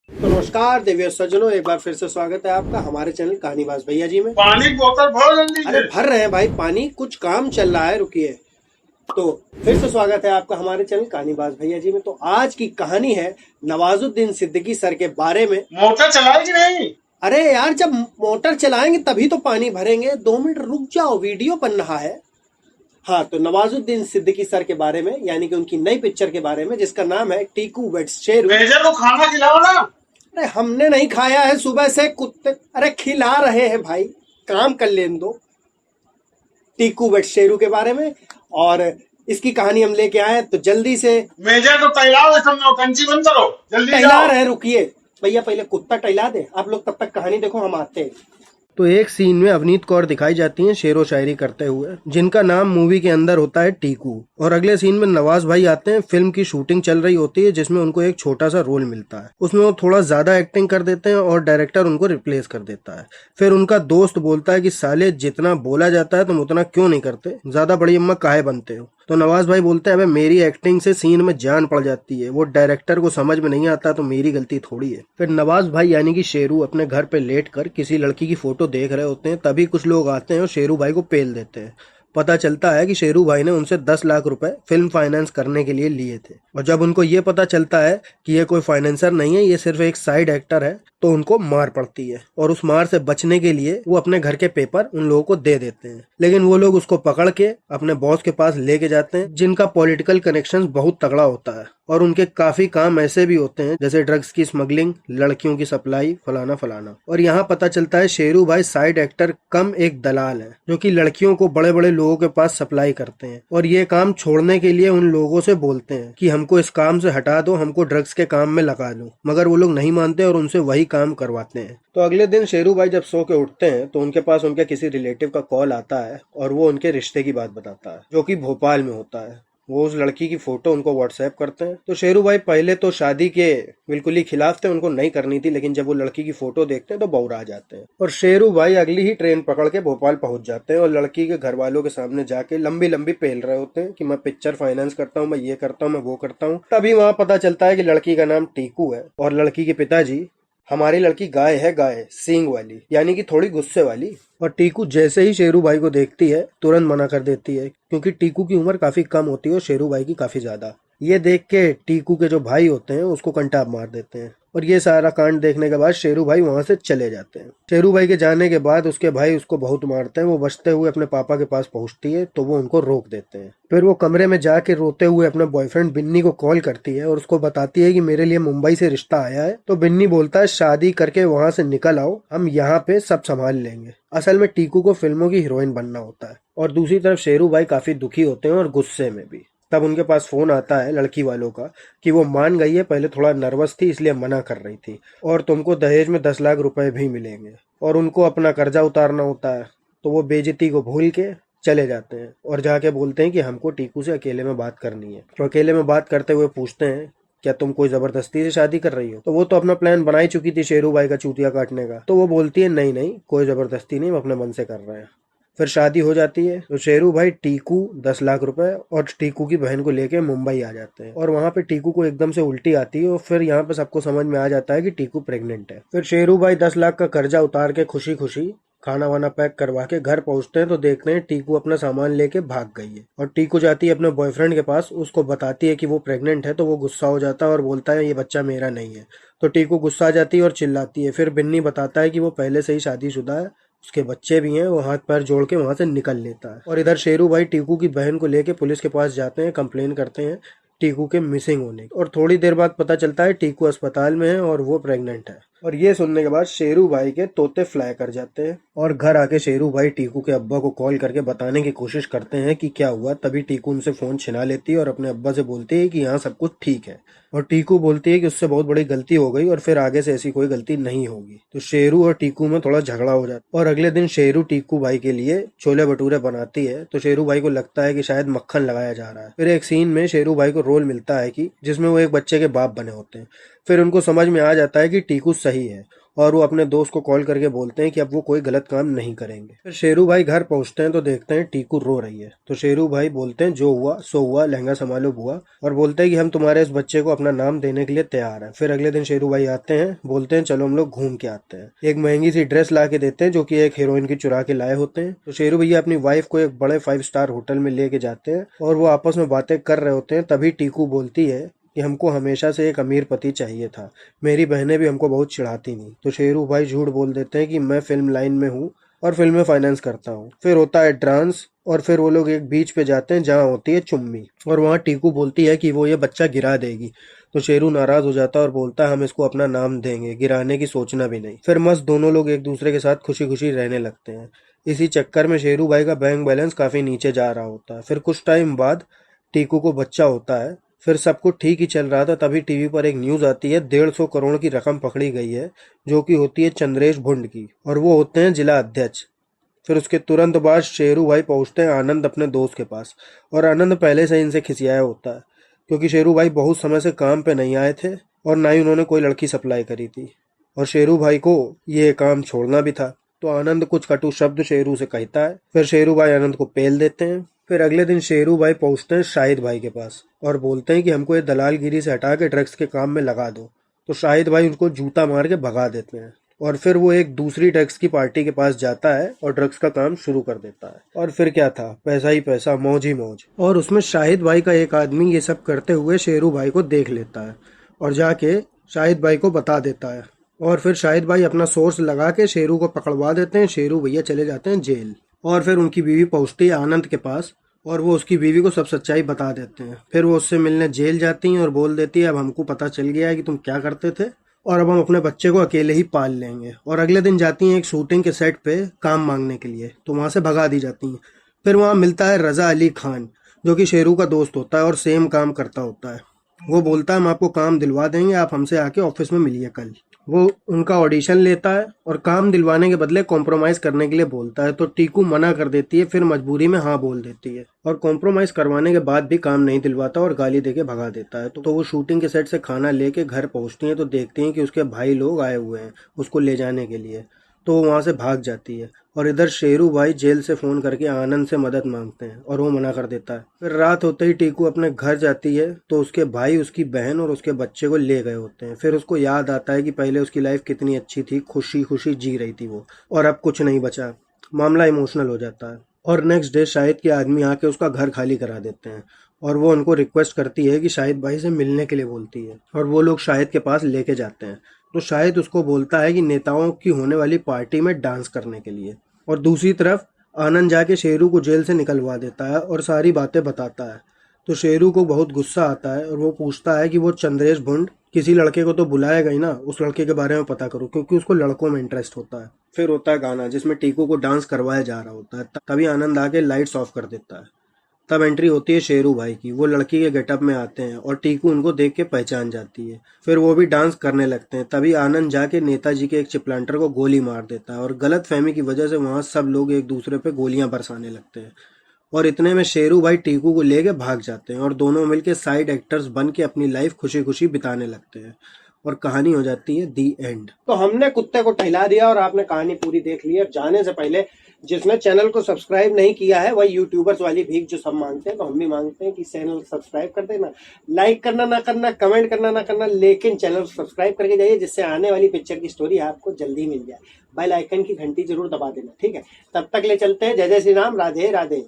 तो नमस्कार देवियों सज्जनों, एक बार फिर से स्वागत है आपका हमारे चैनल कहानीबाज भैया जी में। पानी की बोतल भरो जल्दी अरे से। भर रहे हैं भाई पानी, कुछ काम चल रहा है, रुकिए। तो फिर से स्वागत है आपका हमारे चैनल कहानीबाज भैया जी में। तो आज की कहानी है नवाजुद्दीन सिद्दीकी सर के बारे में। मोटर चलाई कि नहीं? अरे यार, जब मोटर चलाएंगे तभी तो पानी भरेंगे। 2 मिनट रुक जाओ, वीडियो बन रहा है। हाँ, तो नवाजुद्दीन सिद्दीकी सर के बारे में, यानी कि उनकी नई पिक्चर के बारे में, जिसका नाम है टीकू वेट्स शेरू। मेजर को खाना खिलाओ ना। अरे हमने नहीं खाया है सुबह से, कुत्ते अरे खिला रहे हैं भाई, काम कर लेने दो। टीकू वेट शेरू के बारे में, और इसकी कहानी हम लेके आए, तो जल्दी से मेजर को टहलाओ, सब नौटंकी बंद करो, जल्दी टहला जाओ। रहे, रुकिए भैया, पहले कुत्ता टहला दे, आप लोग तब तक कहानी देखो, हम आते हैं। तो एक सीन में अवनीत कौर दिखाई जाती हैं शेरो शायरी करते हुए, जिनका नाम मूवी के अंदर होता है टीकू। और अगले सीन में नवाज भाई आते हैं। फिल्म की शूटिंग चल रही होती है, जिसमें उनको एक छोटा सा रोल मिलता है। उसमें वो थोड़ा ज्यादा एक्टिंग कर देते हैं और डायरेक्टर उनको रिप्लेस कर देता है। फिर उनका दोस्त बोलता है कि साले, जितना बोला जाता है तुम उतना क्यों नहीं करते, ज्यादा बड़ी अम्मा काहे बनते हो। तो नवाज भाई बोलते हैं, अबे मेरी एक्टिंग से सीन में जान पड़ जाती है, वो डायरेक्टर को समझ में नहीं आता तो मेरी गलती थोड़ी है। फिर नवाज भाई यानी कि शेरू अपने घर पे लेट कर किसी लड़की की फोटो देख रहे होते हैं, तभी कुछ लोग आते हैं और शेरू भाई को पेल देते हैं। पता चलता है कि शेरू भाई ने उनसे 10 लाख रुपए फिल्म फाइनेंस करने के लिए लिए थे। और जब उनको ये पता चलता है कि ये कोई फाइनेंसर नहीं है, ये सिर्फ एक साइड एक्टर है, तो उनको मार पड़ती है। और उस मार से बचने के लिए वो अपने घर के पेपर उन लोगों को दे देते हैं। लेकिन वो लोग उसको पकड़ के अपने बॉस के पास लेके जाते हैं, जिनका पॉलिटिकल कनेक्शन बहुत तगड़ा होता है। और उनके काफी काम ऐसे भी होते हैं जैसे ड्रग्स की स्मगलिंग, लड़कियों की सप्लाई, फलाना फलाना। और यहाँ पता चलता है शेरू भाई साइड एक्टर कम एक दलाल है, जो कि लड़कियों को बड़े बड़े लोगों के पास सप्लाई करते हैं। और ये काम छोड़ने के लिए उन लोगों से बोलते हैं कि हमको इस काम से हटा दो, हमको ड्रग्स के काम में लगा दो। मगर वो लोग नहीं मानते और उनसे वही काम करवाते हैं। तो अगले दिन शेरू भाई जब सो के उठते हैं, तो उनके पास उनके किसी रिलेटिव का कॉल आता है और वो उनके रिश्ते की बात बताता है, जो कि भोपाल में होता है। वो उस लड़की की फोटो उनको व्हाट्सएप करते हैं। तो शेरू भाई पहले तो शादी के बिल्कुल ही खिलाफ थे, उनको नहीं करनी थी, लेकिन जब वो लड़की की फोटो देखते हैं तो बौरा जाते हैं। और शेरू भाई अगली ही ट्रेन पकड़ के भोपाल पहुंच जाते हैं और लड़की के घर वालों के सामने जाके लंबी लंबी पेल रहे होते हैं कि मैं पिक्चर फाइनेंस करता हूँ, मैं ये करता हूँ, मैं वो करता हूँ। तभी वहां पता चलता है कि लड़की का नाम टीकू है और लड़की के पिताजी, हमारी लड़की गाय है, गाय सींग वाली, यानी कि थोड़ी गुस्से वाली। और टीकू जैसे ही शेरू भाई को देखती है तुरंत मना कर देती है, क्योंकि टीकू की उम्र काफी कम होती है और शेरू भाई की काफी ज्यादा। ये देख के टीकू के जो भाई होते हैं उसको कंटाप मार देते हैं। और ये सारा कांड देखने के बाद शेरू भाई वहां से चले जाते हैं। शेरू भाई के जाने के बाद उसके भाई उसको बहुत मारते हैं। वो बचते हुए अपने पापा के पास पहुंचती है तो वो उनको रोक देते हैं। फिर वो कमरे में जाके रोते हुए अपने बॉयफ्रेंड बिन्नी को कॉल करती है और उसको बताती है कि मेरे लिए मुंबई से रिश्ता आया है। तो बिन्नी बोलता है, शादी करके वहां से निकल आओ, हम यहाँ पे सब संभाल लेंगे। असल में टीकू को फिल्मों की हीरोइन बनना होता है। और दूसरी तरफ शेरू भाई काफी दुखी होते हैं और गुस्से में भी। तब उनके पास फोन आता है लड़की वालों का कि वो मान गई है, पहले थोड़ा नर्वस थी इसलिए मना कर रही थी, और तुमको दहेज में 10 लाख रुपए भी मिलेंगे। और उनको अपना कर्जा उतारना होता है। तो वो बेइज्जती को भूल के चले जाते हैं और जाके बोलते हैं कि हमको टीकू से अकेले में बात करनी है। तो अकेले में बात करते हुए पूछते हैं, क्या तुम कोई जबरदस्ती से शादी कर रही हो? तो वो तो अपना प्लान बना ही चुकी थी शेरू भाई का चूतिया काटने का। तो वो बोलती है, नहीं नहीं, कोई जबरदस्ती नहीं, हम अपने मन से कर रहे हैं। फिर शादी हो जाती है। तो शेरू भाई, टीकू, 10 लाख रुपए और टीकू की बहन को लेके मुंबई आ जाते हैं। और वहां पे टीकू को एकदम से उल्टी आती है और फिर यहाँ पे सबको समझ में आ जाता है कि टीकू प्रेग्नेंट है। फिर शेरू भाई 10 लाख का कर्जा उतार के खुशी खुशी खाना वाना पैक करवा के घर पहुंचते हैं, तो देखते हैं टीकू अपना सामान लेके भाग गई है। और टीकू जाती है अपने बॉयफ्रेंड के पास, उसको बताती है कि वो प्रेग्नेंट है। तो वो गुस्सा हो जाता है और बोलता है, ये बच्चा मेरा नहीं है। तो टीकू गुस्सा आ जाती है और चिल्लाती है। फिर बिन्नी बताता है कि वो पहले से ही शादीशुदा है, उसके बच्चे भी हैं। वो हाथ पैर जोड़ के वहां से निकल लेता है। और इधर शेरू भाई टीकू की बहन को लेके पुलिस के पास जाते हैं, कंप्लेन करते हैं टीकू के मिसिंग होने की। और थोड़ी देर बाद पता चलता है टीकू अस्पताल में है और वो प्रेग्नेंट है। और ये सुनने के बाद शेरू भाई के तोते फ्लाई कर जाते हैं। और घर आके शेरू भाई टीकू के अब्बा को कॉल करके बताने की कोशिश करते हैं कि क्या हुआ। तभी टीकू उनसे फोन छिना लेती है और अपने अब्बा से बोलती है कि यहाँ सब कुछ ठीक है। और टीकू बोलती है कि उससे बहुत बड़ी गलती हो गई और फिर आगे से ऐसी कोई गलती नहीं होगी। तो शेरू और टीकू में थोड़ा झगड़ा हो जाता है। और अगले दिन शेरू टीकू भाई के लिए छोले भटूरे बनाती है। तो शेरू भाई को लगता है कि शायद मक्खन लगाया जा रहा है। फिर एक सीन में शेरू भाई को रोल मिलता है कि जिसमें वो एक बच्चे के बाप बने होते हैं। फिर उनको समझ में आ जाता है कि टीकू सही है और वो अपने दोस्त को कॉल करके बोलते हैं कि अब वो कोई गलत काम नहीं करेंगे। फिर शेरू भाई घर पहुंचते हैं तो देखते हैं टीकू रो रही है। तो शेरू भाई बोलते हैं जो हुआ सो हुआ, लहंगा संभालो बुआ, और बोलते हैं कि हम तुम्हारे इस बच्चे को अपना नाम देने के लिए तैयार हैं। फिर अगले दिन शेरू भाई आते हैं, बोलते हैं चलो हम लोग घूम के आते हैं। एक महंगी सी ड्रेस ला के देते हैं जो कि एक हीरोइन की चुरा के लाए होते हैं। तो शेरू भैया अपनी वाइफ को एक बड़े 5 स्टार होटल में लेके जाते हैं और वो आपस में बातें कर रहे होते हैं। तभी टीकू बोलती है कि हमको हमेशा से एक अमीर पति चाहिए था, मेरी बहनें भी हमको बहुत चिढ़ाती नहीं। तो शेरू भाई झूठ बोल देते हैं कि मैं फिल्म लाइन में हूँ और फिल्म में फाइनेंस करता हूँ। फिर होता है डांस और फिर वो लोग एक बीच पे जाते हैं जहाँ होती है चुम्मी, और वहाँ टीकू बोलती है कि वो ये बच्चा गिरा देगी। तो शेरू नाराज हो जाता है और बोलता है हम इसको अपना नाम देंगे, गिराने की सोचना भी नहीं। फिर मस्त दोनों लोग एक दूसरे के साथ खुशी खुशी रहने लगते हैं। इसी चक्कर में शेरू भाई का बैंक बैलेंस काफी नीचे जा रहा होता है। फिर कुछ टाइम बाद टीकू को बच्चा होता है। फिर सब कुछ ठीक ही चल रहा था, तभी टीवी पर एक न्यूज आती है 150 करोड़ की रकम पकड़ी गई है, जो कि होती है चंद्रेश भुंड की, और वो होते हैं जिला अध्यक्ष। फिर उसके तुरंत बाद शेरू भाई पहुंचते हैं आनंद अपने दोस्त के पास, और आनंद पहले से इनसे खिसियाया होता है क्योंकि शेरू भाई बहुत समय से काम पे नहीं आए थे और ना ही उन्होंने कोई लड़की सप्लाई करी थी, और शेरू भाई को ये काम छोड़ना भी था। तो आनंद कुछ कटु शब्द शेरू से कहता है। फिर शेरू भाई आनंद को पेल देते हैं। फिर अगले दिन शेरू भाई पहुंचते हैं शाहिद भाई के पास और बोलते हैं कि हमको ये दलालगिरी से हटा के ड्रग्स के काम में लगा दो। तो शाहिद भाई उनको जूता मार के भगा देते हैं, और फिर वो एक दूसरी ड्रग्स की पार्टी के पास जाता है और ड्रग्स का काम शुरू कर देता है। और फिर क्या था, पैसा ही पैसा, मौज ही मौज। और उसमें शाहिद भाई का एक आदमी ये सब करते हुए शेरू भाई को देख लेता है और जाके शाहिद भाई को बता देता है, और फिर शाहिद भाई अपना सोर्स लगा के शेरू को पकड़वा देते हैं। शेरू भैया चले जाते हैं जेल, और फिर उनकी बीवी पहुंचती है आनंद के पास और वो उसकी बीवी को सब सच्चाई बता देते हैं। फिर वो उससे मिलने जेल जाती हैं और बोल देती है अब हमको पता चल गया है कि तुम क्या करते थे और अब हम अपने बच्चे को अकेले ही पाल लेंगे। और अगले दिन जाती हैं एक शूटिंग के सेट पे काम मांगने के लिए, तो वहां से भगा दी जाती हैं। फिर वहां मिलता है रजा अली खान, जो कि शेरू का दोस्त होता है और सेम काम करता होता है। वो बोलता है हम आपको काम दिलवा देंगे, आप हमसे आके ऑफिस में मिलिए कल। वो उनका ऑडिशन लेता है और काम दिलवाने के बदले कॉम्प्रोमाइज करने के लिए बोलता है, तो टीकू मना कर देती है। फिर मजबूरी में हाँ बोल देती है और कॉम्प्रोमाइज करवाने के बाद भी काम नहीं दिलवाता और गाली देके भगा देता है। तो वो शूटिंग के सेट से खाना लेके घर पहुंचती हैं तो देखती हैं कि उसके भाई लोग आए हुए हैं उसको ले जाने के लिए, तो वो वहां से भाग जाती है। और इधर शेरू भाई जेल से फोन करके आनंद से मदद मांगते हैं और वो मना कर देता है। फिर रात होते ही टीकू अपने घर जाती है तो उसके भाई उसकी बहन और उसके बच्चे को ले गए होते हैं। फिर उसको याद आता है कि पहले उसकी लाइफ कितनी अच्छी थी, खुशी खुशी जी रही थी वो, और अब कुछ नहीं बचा। मामला इमोशनल हो जाता है और नेक्स्ट डे शाहिद के आदमी आके उसका घर खाली करा देते हैं और वो उनको रिक्वेस्ट करती है कि शाहिद भाई से मिलने के लिए बोलती है, और वो लोग शाहिद के पास लेके जाते हैं। तो शाहिद उसको बोलता है कि नेताओं की होने वाली पार्टी में डांस करने के लिए, और दूसरी तरफ आनंद जाके शेरू को जेल से निकलवा देता है और सारी बातें बताता है। तो शेरू को बहुत गुस्सा आता है और वो पूछता है कि वो चंद्रेश भुंड किसी लड़के को तो बुलाएगा ही ना, उस लड़के के बारे में पता करो, क्योंकि उसको लड़कों में इंटरेस्ट होता है। फिर होता है गाना जिसमें टीकू को डांस करवाया जा रहा होता है, तभी आनंद आके लाइट्स ऑफ कर देता है। तब एंट्री होती है शेरू भाई की, वो लड़की के गेटअप में आते हैं और टीकू उनको देख के पहचान जाती है। फिर वो भी डांस करने लगते हैं, तभी आनंद जाके नेताजी के एक चिपलांटर को गोली मार देता है और गलत फहमी की वजह से वहां सब लोग एक दूसरे पे गोलियां बरसाने लगते हैं। और इतने में शेरू भाई टीकू को लेके भाग जाते हैं और दोनों मिलके साइड एक्टर्स बन के अपनी लाइफ खुशी खुशी बिताने लगते हैं और कहानी हो जाती है दी एंड। तो हमने कुत्ते को टहला दिया और आपने कहानी पूरी देख ली। और जाने से पहले जिसने चैनल को सब्सक्राइब नहीं किया है वही यूट्यूबर्स वाली भीख जो सब मांगते हैं, तो हम भी मांगते हैं कि चैनल सब्सक्राइब कर देना, लाइक करना ना करना, कमेंट करना ना करना, लेकिन चैनल सब्सक्राइब करके जाइए जिससे आने वाली पिक्चर की स्टोरी आपको जल्दी मिल जाए। बेल आइकन की घंटी जरूर दबा देना, ठीक है। तब तक ले चलते हैं, जय जय श्री राम, राधे राधे।